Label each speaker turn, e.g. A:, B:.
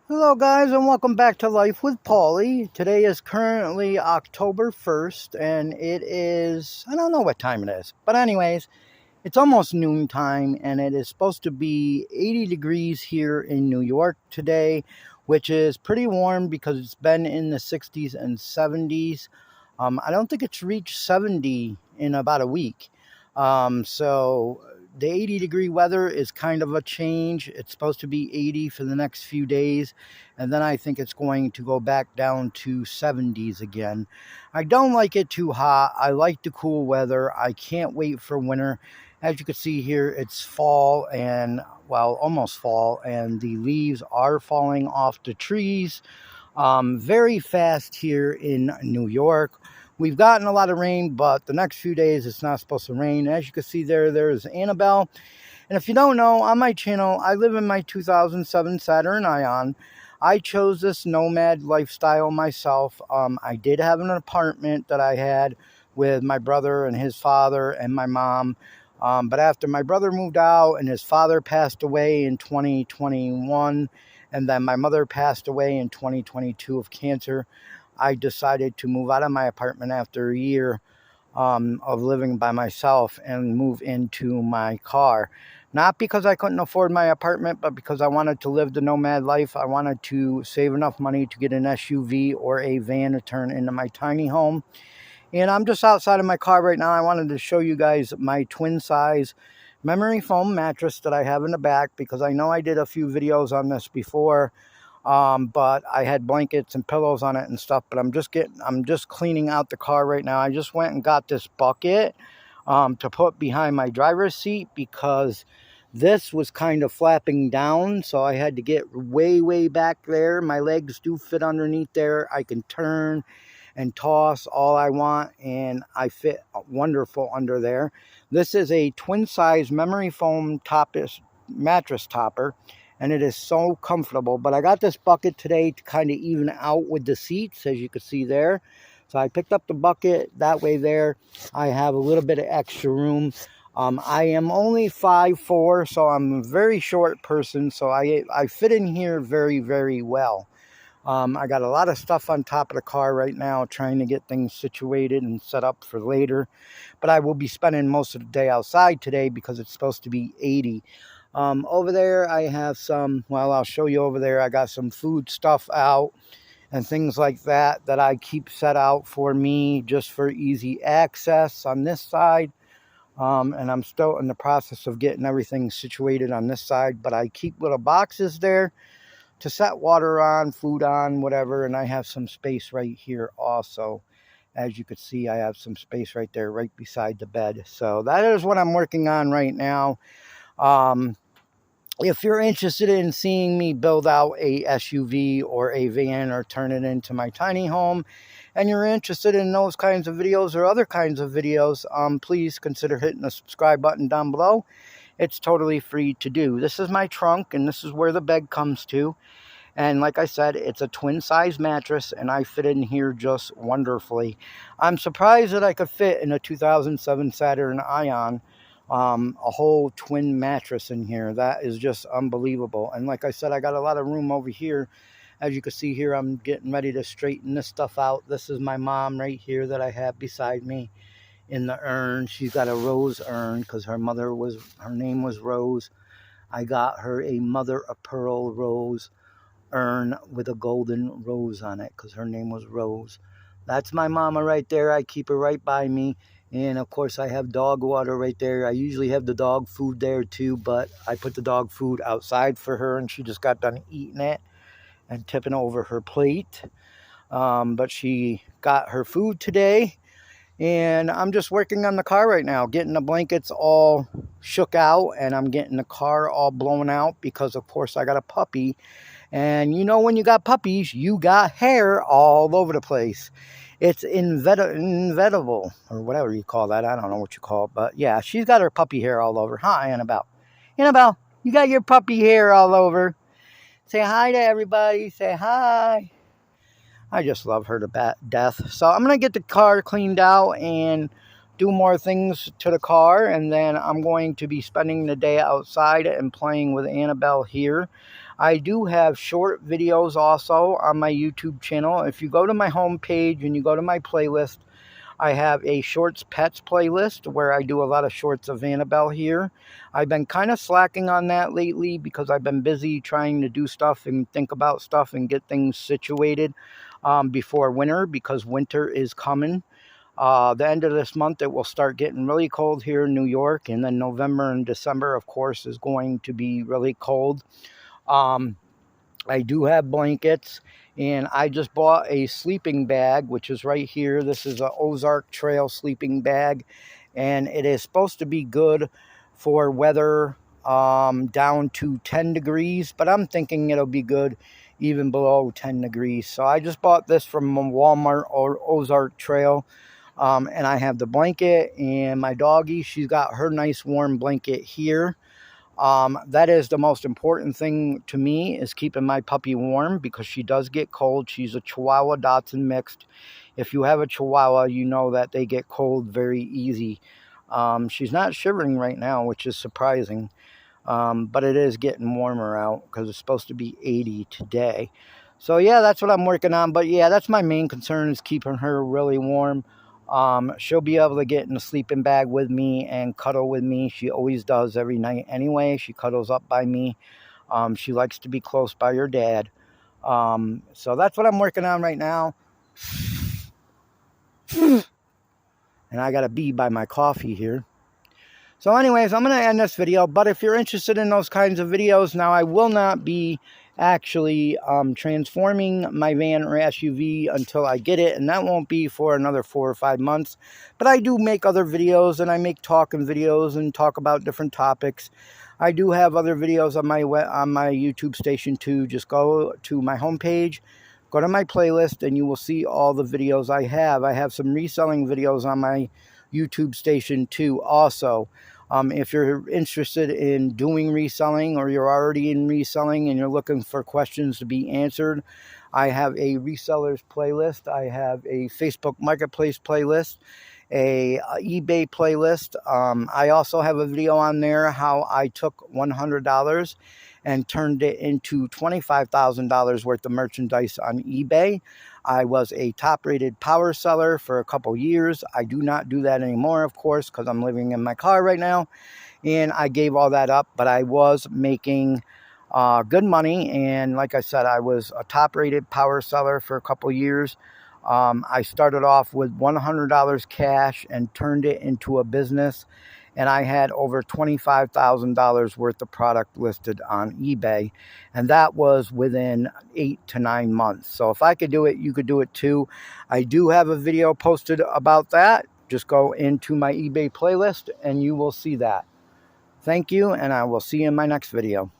A: Hello guys and welcome back to Life with Paulie. Today is currently October 1st and it is, I don't know what time it is. But anyways, it's almost noontime and it is supposed to be 80 degrees here in New York today, which is pretty warm because it's been in the 60s and 70s. I don't think it's reached 70 in about a week. So the 80-degree weather is kind of a change. It's supposed to be 80 for the next few days, and then I think it's going to go back down to 70s again. I don't like it too hot. I like the cool weather. I can't wait for winter. As you can see here, it's fall and, well, almost fall, and the leaves are falling off the trees very fast here in New York. We've gotten a lot of rain, but the next few days it's not supposed to rain. As you can see there's Annabelle. And if you don't know, on my channel, I live in my 2007 Saturn Ion. I chose this nomad lifestyle myself. I did have an apartment that I had with my brother and his father and my mom. But after my brother moved out and his father passed away in 2021, and then my mother passed away in 2022 of cancer, I decided to move out of my apartment after a year of living by myself and move into my car. Not because I couldn't afford my apartment, but because I wanted to live the nomad life. I wanted to save enough money to get an SUV or a van to turn into my tiny home. And I'm just outside of my car right now. I wanted to show you guys my twin size memory foam mattress that I have in the back, because I know I did a few videos on this before. But I had blankets and pillows on it and stuff, but I'm just cleaning out the car right now. I just went and got this bucket to put behind my driver's seat because this was kind of flapping down, so I had to get way back there. My legs do fit underneath there. I can turn and toss all I want, and I fit wonderful under there. This is a twin size memory foam mattress topper, and it is so comfortable. But I got this bucket today to kind of even out with the seats, as you can see there. So I picked up the bucket. That way there I have a little bit of extra room. I am only 5'4", so I'm a very short person, so I fit in here very well. I got a lot of stuff on top of the car right now, trying to get things situated and set up for later. But I will be spending most of the day outside today because it's supposed to be 80. Over there, I have some, well, I'll show you over there. I got some food stuff out and things like that I keep set out for me just for easy access on this side. And I'm still in the process of getting everything situated on this side, but I keep little boxes there to set water on, food on, whatever. And I have some space right here also. As you can see, I have some space right there, right beside the bed. So that is what I'm working on right now. If you're interested in seeing me build out a SUV or a van or turn it into my tiny home, and you're interested in those kinds of videos or other kinds of videos, please consider hitting the subscribe button down below. It's totally free to do. This is my trunk, and this is where the bed comes to. And like I said, it's a twin size mattress, and I fit in here just wonderfully. I'm surprised that I could fit in a 2007 Saturn Ion a whole twin mattress in here. That is just unbelievable. And like I said, I got a lot of room over here. As you can see here, I'm getting ready to straighten this stuff out. This is my mom right here that I have beside me in the urn. She's got a rose urn because her name was Rose. I got her a mother of pearl rose urn with a golden rose on it because her name was Rose. That's my mama right there. I keep her right by me. And of course I have dog water right there. I usually have the dog food there too, but I put the dog food outside for her, and she just got done eating it and tipping over her plate. But she got her food today. And I'm just working on the car right now, getting the blankets all shook out, and I'm getting the car all blown out because, of course, I got a puppy. And you know, when you got puppies, you got hair all over the place. It's inevitable, or whatever you call that. I don't know what you call it, but yeah, she's got her puppy hair all over. Hi, Annabelle. Annabelle, you got your puppy hair all over. Say hi to everybody. Say hi. I just love her to death. So I'm going to get the car cleaned out and do more things to the car. And then I'm going to be spending the day outside and playing with Annabelle here. I do have short videos also on my YouTube channel. If you go to my homepage and you go to my playlist, I have a shorts pets playlist where I do a lot of shorts of Annabelle here. I've been kind of slacking on that lately because I've been busy trying to do stuff and think about stuff and get things situated before winter, because winter is coming. The end of this month, it will start getting really cold here in New York, and then November and December, of course, is going to be really cold. I do have blankets, and I just bought a sleeping bag, which is right here. This is an Ozark Trail sleeping bag, and it is supposed to be good for weather down to 10 degrees, but I'm thinking it'll be good even below 10 degrees. So I just bought this from Walmart or Ozark Trail, and I have the blanket, and my doggie, she's got her nice warm blanket here. That is the most important thing to me, is keeping my puppy warm, because she does get cold. She's a Chihuahua Dachshund mixed. If you have a Chihuahua, you know that they get cold very easy. She's not shivering right now, which is surprising. But it is getting warmer out because it's supposed to be 80 today. So yeah, that's what I'm working on. But yeah, that's my main concern, is keeping her really warm. She'll be able to get in the sleeping bag with me and cuddle with me. She always does every night anyway. She cuddles up by me. She likes to be close by her dad. So that's what I'm working on right now. And I got a bee by my coffee here. So anyways, I'm going to end this video. But if you're interested in those kinds of videos, now I will not be actually transforming my van or SUV until I get it, and that won't be for another 4 or 5 months. But I do make other videos, and I make talking videos and talk about different topics. I do have other videos on my YouTube station too. Just go to my homepage, go to my playlist, and you will see all the videos I have. I have some reselling videos on my YouTube station too also. If you're interested in doing reselling, or you're already in reselling and you're looking for questions to be answered, I have a resellers playlist. I have a Facebook Marketplace playlist, a eBay playlist. I also have a video on there how I took $100 and turned it into $25,000 worth of merchandise on eBay. I was a top-rated power seller for a couple years. I do not do that anymore, of course, because I'm living in my car right now, and I gave all that up. But I was making good money, and like I said, I was a top-rated power seller for a couple years. I started off with $100 cash and turned it into a business, and I had over $25,000 worth of product listed on eBay, and that was within 8 to 9 months. So if I could do it, you could do it too. I do have a video posted about that. Just go into my eBay playlist and you will see that. Thank you, and I will see you in my next video.